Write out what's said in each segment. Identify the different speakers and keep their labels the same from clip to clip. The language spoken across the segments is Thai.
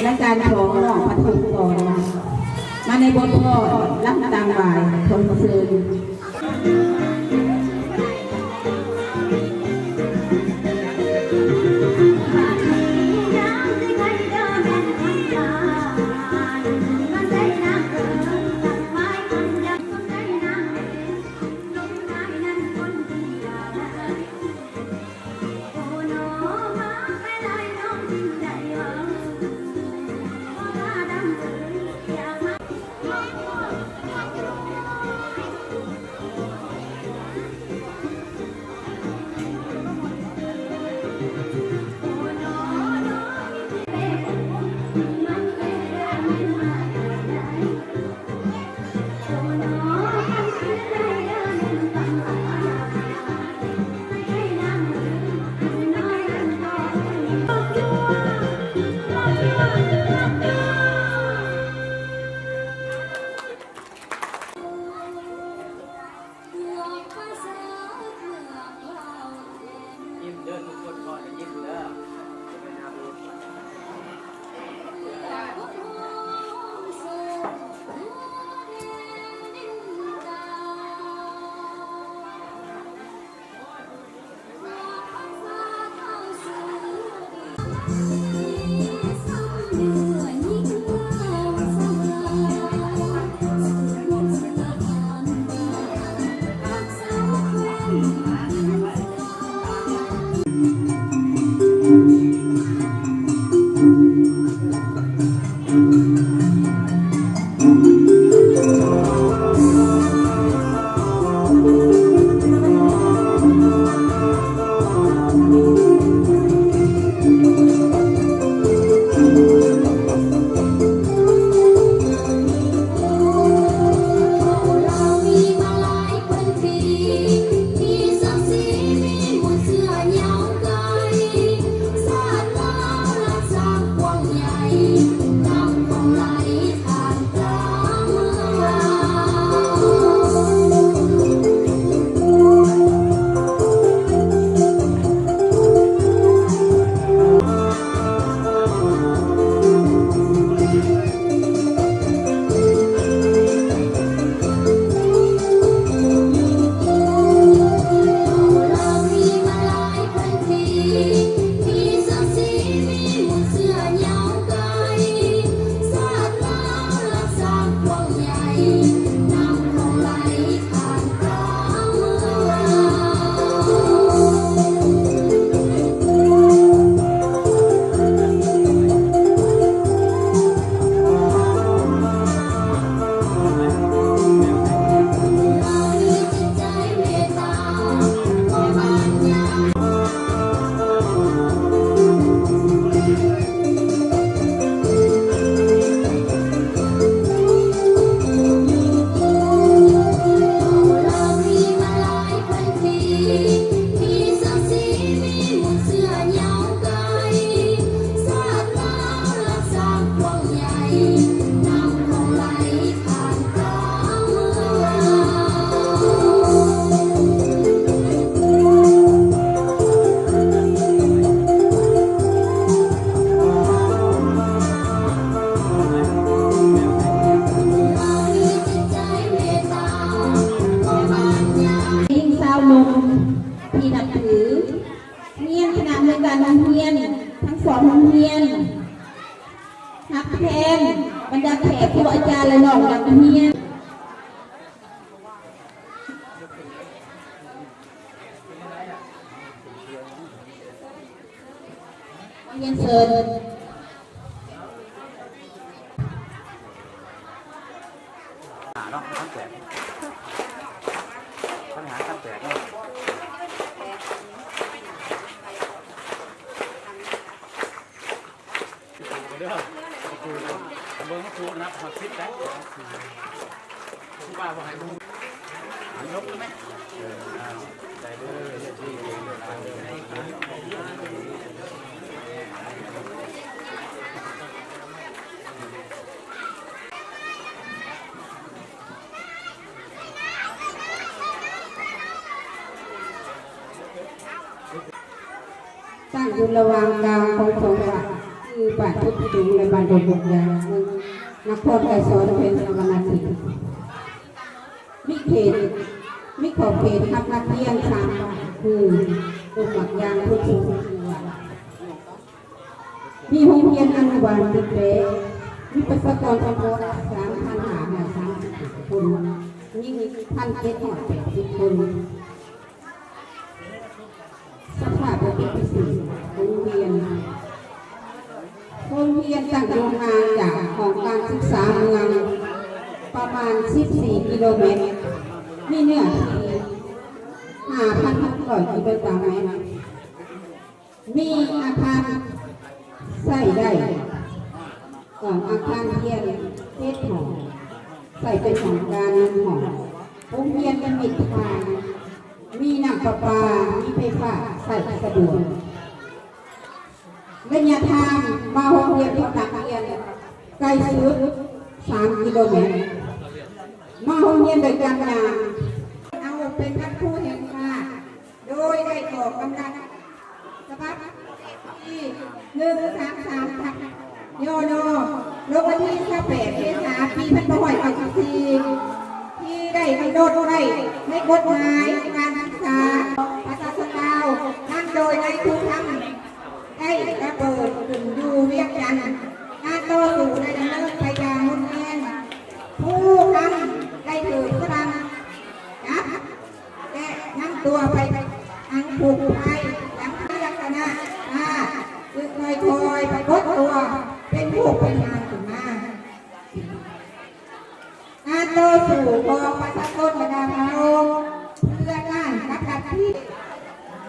Speaker 1: และการของน้องปฐุมก่อนมาในบทพ่อรับต่างบ่ายทนเสื่อ
Speaker 2: มีศักดิ์ศรีมีหมุดเสื้อยาวไกลศาสนารักษากว้างใหญ่นำลงไหลผ่านกลางเมือง
Speaker 1: ยิ่งสาวลงที่นับถือเฮียนขนาดในการเฮียนทั้งสองเฮียนนักแทนบรรดาแขกครูอาจารย์และน้องนักเฮียนเฮียนเซิน
Speaker 3: เนาะขั้นแตกปัญหาขั้นแตกเนาะเด้อครูเบิ่งครูนับหักคิดแล้วครูว่าบ่ให้ดูยกไหมใจเด้อที่เก่ง
Speaker 1: ตั้งอยู่ระหว่างกลางของสองวัดคือบ้านพุทธดุงและบ้านดงบุกยางนครไกรสอนเป็นสวรรณทิตมิเขตมิขอบเขตทับนักเรียนสามวัดคือดงบุกยางพุทธดุงมีโรงเรียนอนุบาลติดเป๊ะมีประชากรทั้งหมด3,530 คนยิ่ง1,780 คนสภาพเป็นที่สี่โรงเรียนตั้งโรงงานจากของการศึกษาเมืองประมาณ14 กิโลเมตรมีเนื้อที่ 5,600 กิโลเมตรมีอาคารใส่ได้ของอาคารเรียนเทศหอใส่เป็นของการเงินหอโรงเรียนเป็นมิตรทางมีน้ำประปา มีไฟฟ้าใส่สะดวกระยะทางมาโรงเรียนที่ตักเรียนไกลสุด3 กิโลเมตรมาโรงเรียนโดยการงานเอาเป็นท่านผู้แห่งชาติโดยได้ออกกำลังฉบับที่133ทับยนลงวันที่28 เมษายน ปี2564ที่ได้กำหนดไว้ในกฎหมายการศึกษาประชาชนลาวนั่นโดยในทุกครั้งได้ระเบิดขึ้นอยู่เวียงจันทร์การต่อสู้ในดำเนินไปอย่างมุ่งแน่นผู้ทำได้ถือพลังจับและนำตัวไปอังผูกไปหลังที่ลักษณะคือคอยไปลดตัวเป็นผู้เป็นงานขึ้นมาการต่อสู้ของประชาชนบรรดาพระองค์เพื่อการกับดักที่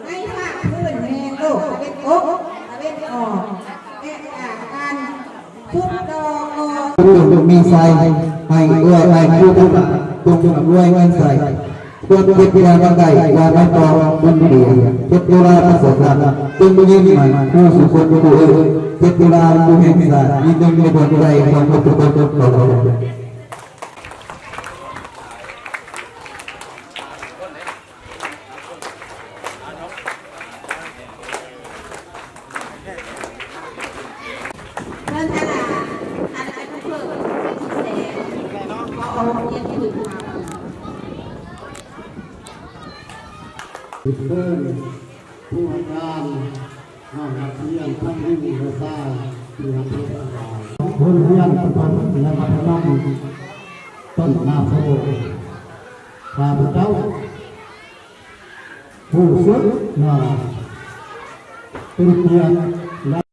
Speaker 1: ไม่ภาคพื้นแห่งโลกตะเวนตกตะเวนออกและจากการทุบดอก
Speaker 4: untuk misai hai ua hai kuda tung rue ngan sai tuan kita pakai warna tua bundia kita pasca tung ini man kusu kudu kita buhen sa itu ni berdaya sama betul-betul
Speaker 5: ผู้อาจารย์ ห้องนักเรียนท่านยิ่งเรือซ่าที่ทำให้เราคนเรียนประถมและมัธยมต้นนาโพข้าพเจ้าผู้สุดเป็นเกียรติ